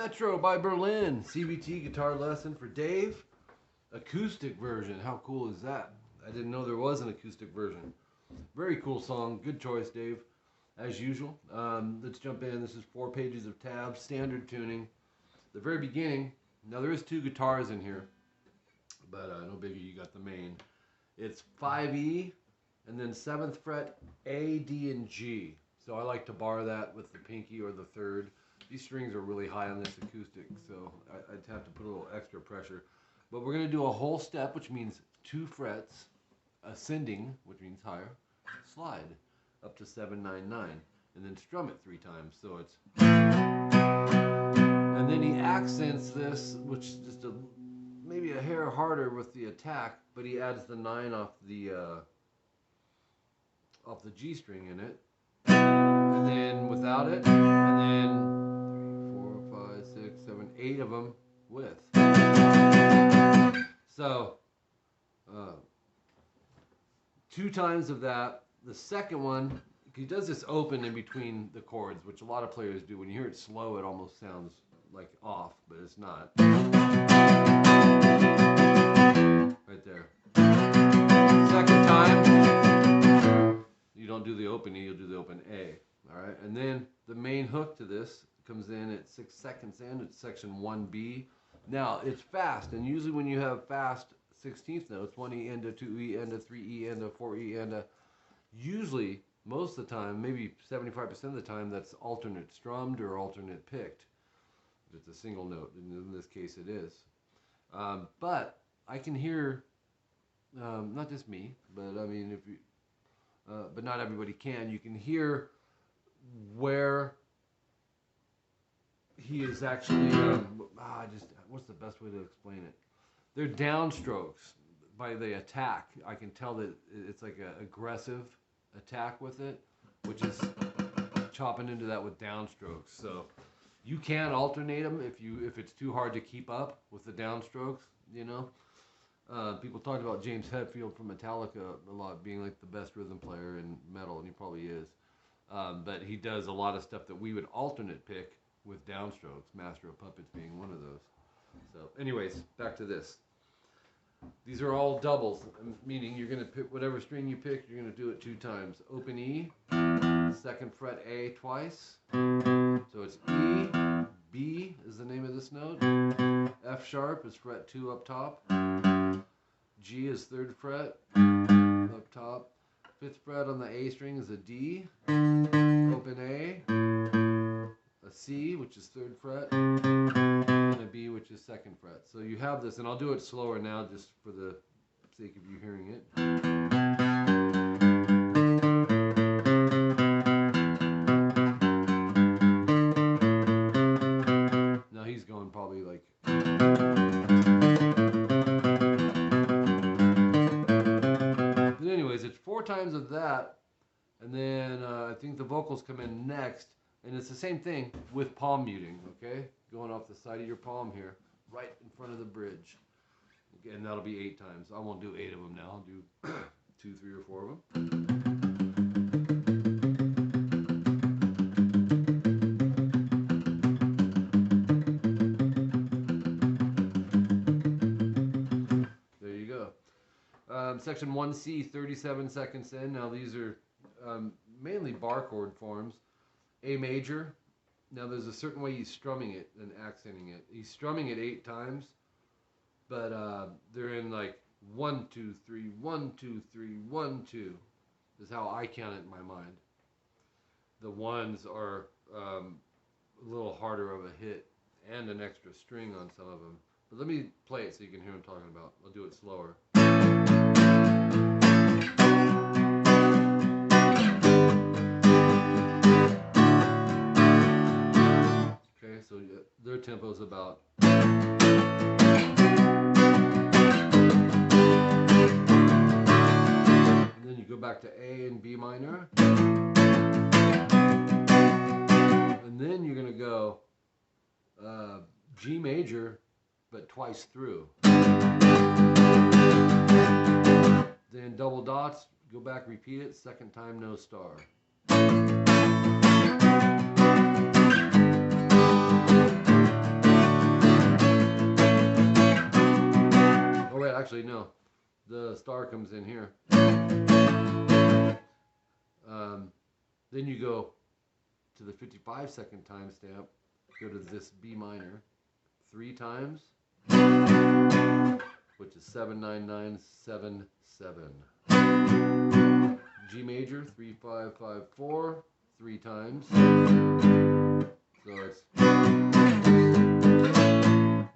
Metro by Berlin. CVT guitar lesson for Dave. Acoustic version. How cool is that? I didn't know there was an acoustic version. Very cool song. Good choice, Dave. As usual. Let's jump in. This is 4 pages of tabs. Standard tuning. The very beginning. Now there is 2 guitars in here. But no biggie. You got the main. It's 5E and then 7th fret A, D, and G. So I like to bar that with the pinky or the 3rd. These strings are really high on this acoustic, so I'd have to put a little extra pressure. But we're going to do a whole step, which means 2 frets, ascending, which means higher, slide up to 799, and then strum it 3 times. So it's, and then he accents this, which is just maybe a hair harder with the attack, but he adds the 9 off the G string in it, and then without it, and then 8 of them with. So 2 times of that. The second one, he does this open in between the chords, which a lot of players do. When you hear it slow, it almost sounds like off, but it's not. Right there. Second time, you don't do the open E, you'll do the open A. All right, and then the main hook to this comes in at 6 seconds in. It's section 1B. Now it's fast, and usually when you have fast 16th notes, 1E end to 2E end to 3E end to 4E end to, usually most of the time, maybe 75% of the time, that's alternate strummed or alternate picked. If it's a single note, and in this case it is. But I can hear, not just me, but I mean, if you, but not everybody can. You can hear where he is actually, what's the best way to explain it? They're downstrokes by the attack. I can tell that it's like an aggressive attack with it, which is chopping into that with downstrokes. So you can alternate them if it's too hard to keep up with the downstrokes, you know. People talk about James Hetfield from Metallica a lot being like the best rhythm player in metal, and he probably is. But he does a lot of stuff that we would alternate pick with downstrokes, Master of Puppets being one of those. So anyways, back to this. These are all doubles, meaning you're going to pick whatever string you pick, you're going to do it 2 times. Open E, 2nd fret A twice. So it's E, B is the name of this note. F sharp is fret 2 up top. G is 3rd fret up top. 5th fret on the A string is a D. Open A. A C, which is 3rd fret, and a B, which is 2nd fret. So you have this, and I'll do it slower now just for the sake of you hearing it. Now he's going probably like... But anyways, it's 4 times of that, and then I think the vocals come in next. And it's the same thing with palm muting, okay? Going off the side of your palm here, right in front of the bridge. Okay, and that'll be 8 times. I won't do 8 of them now. I'll do 2, 3, or 4 of them. There you go. Section 1C, 37 seconds in. Now these are mainly bar chord forms. A major. Now there's a certain way he's strumming it and accenting it. He's strumming it 8 times, but they're in like 1, 2, 3, 1, 2, 3, 1, 2 is how I count it in my mind. The ones are a little harder of a hit and an extra string on some of them. But let me play it so you can hear what I'm talking about. I'll do it slower. So their tempo is about. And then you go back to A and B minor. And then you're going to go G major, but twice through. Then double dots, go back, repeat it, 2nd time, no star. actually, no. The star comes in here. Then you go to the 55-second timestamp, go to this B minor 3 times, which is 79977. G major 3554 3 times. So it's,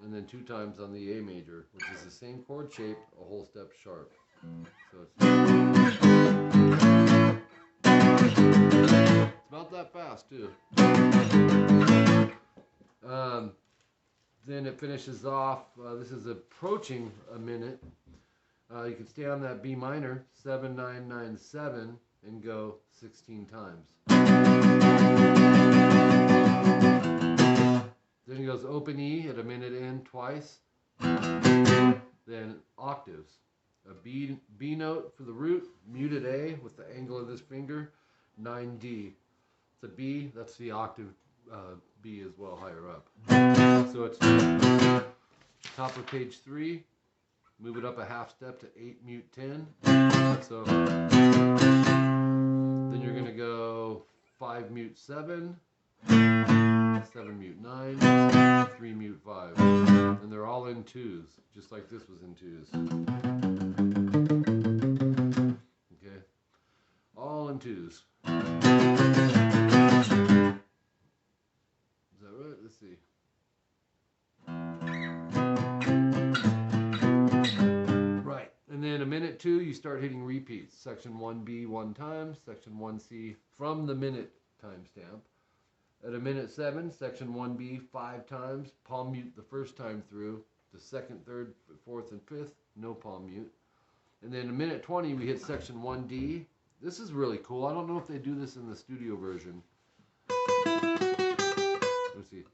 and then 2 times on the A major, which is the same chord shape, a whole step sharp. So it's about that fast too. Then it finishes off. This is approaching a minute. You can stay on that B minor 7997 and go 16 times. Then it goes open E at a minute in twice. Then octaves. A B note for the root, muted A with the angle of this finger, 9D. It's a B, that's the octave B as well, higher up. So it's top of page 3, move it up a half step to 8 mute 10. So then you're going to go 5 mute 7, 7 mute 9, 3 mute 5. And they're all in 2s, just like this was in 2s. Okay, all in 2s. Is that right? Let's see. Right, and then a minute 2, you start hitting repeats. Section 1B 1 time, section 1C from the minute timestamp. At a minute 7, section 1B 5 times, palm mute the first time through. The second, third, fourth, and fifth, no palm mute. And then a minute 20, we hit section 1D. This is really cool. I don't know if they do this in the studio version. Let's see.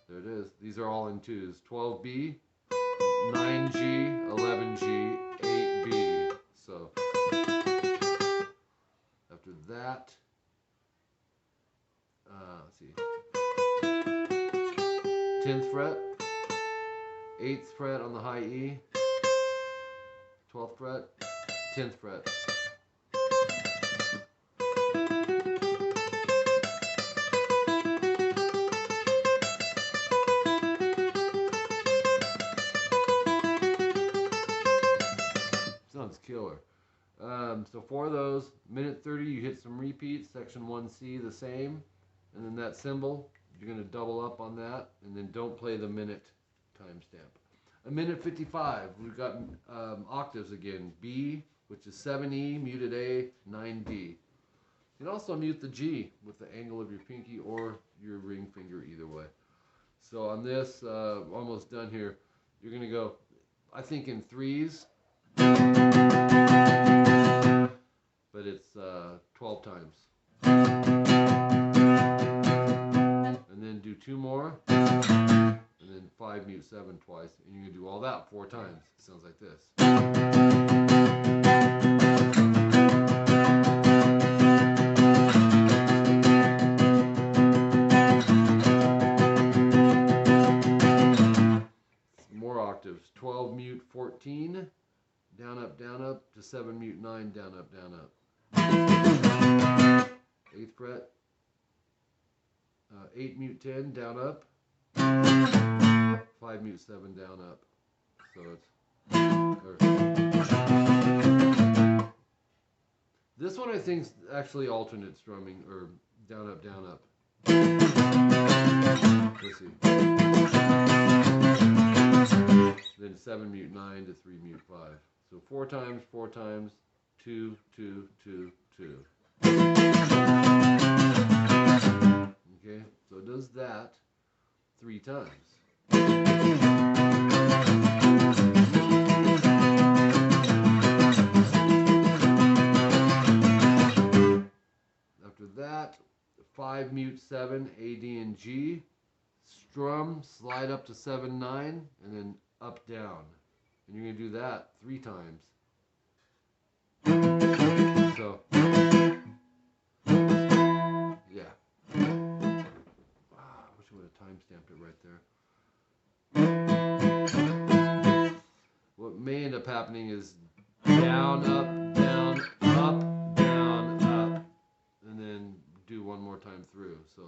There it is. These are all in 2s. 12B, 9G, 11G, 8B. So after that, let's see. 10th fret, 8th fret on the high E, 12th fret, 10th fret. Sounds killer. So 4 of those, minute 30 you hit some repeats, section 1C the same, and then that cymbal, you're going to double up on that, and then don't play the minute timestamp. A minute 55, we've got octaves again. B, which is 7E, muted A, 9D. You can also mute the G with the angle of your pinky or your ring finger, either way. So on this, almost done here, you're going to go, I think in 3s, but it's 12 times. And then do 2 more, and then 5 mute 7 twice, and you're going to do all that 4 times. It sounds like this. More octaves. 12 mute 14, down up to 7 mute 9, down up. 8th fret, 8 mute 10, down up, 5 mute 7, down up. So it's, this one I think is actually alternate strumming, or down up. Let's see. Then 7 mute 9 to 3 mute 5. So 4 times, 2, 2, 2, 2. Okay, so it does that 3 times. After that, 5 mute 7, A, D, and G. Strum, slide up to 7, 9, and then up, down. And you're going to do that 3 times. So, yeah. I wish I would have time-stamped it right there. What may end up happening is down, up, down, up, down, up, and then do one more time through. So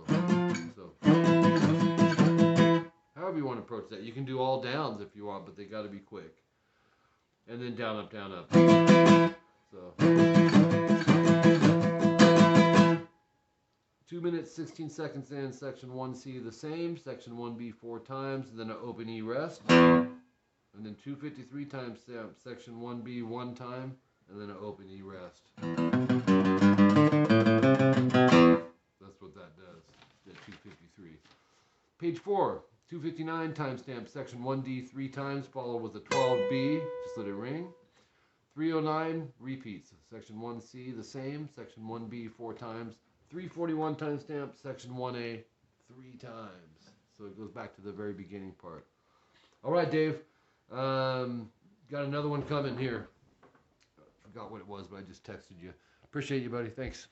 however you want to approach that. You can do all downs if you want, but they got to be quick. And then down, up, down, up. So 2 minutes, 16 seconds in, section 1C the same, section 1B 4 times, and then an open E rest. And then 253 times stamp, section 1B 1 time, and then an open E rest. That's what that does, that 253. Page 4, 259 timestamp, section 1D 3 times, followed with a 12B, just let it ring. 309 repeats, section 1C the same, section 1B 4 times. 341 timestamp, section 1A 3 times. So it goes back to the very beginning part. All right, Dave. Got another one coming here. Forgot what it was, but I just texted you. Appreciate you, buddy. Thanks.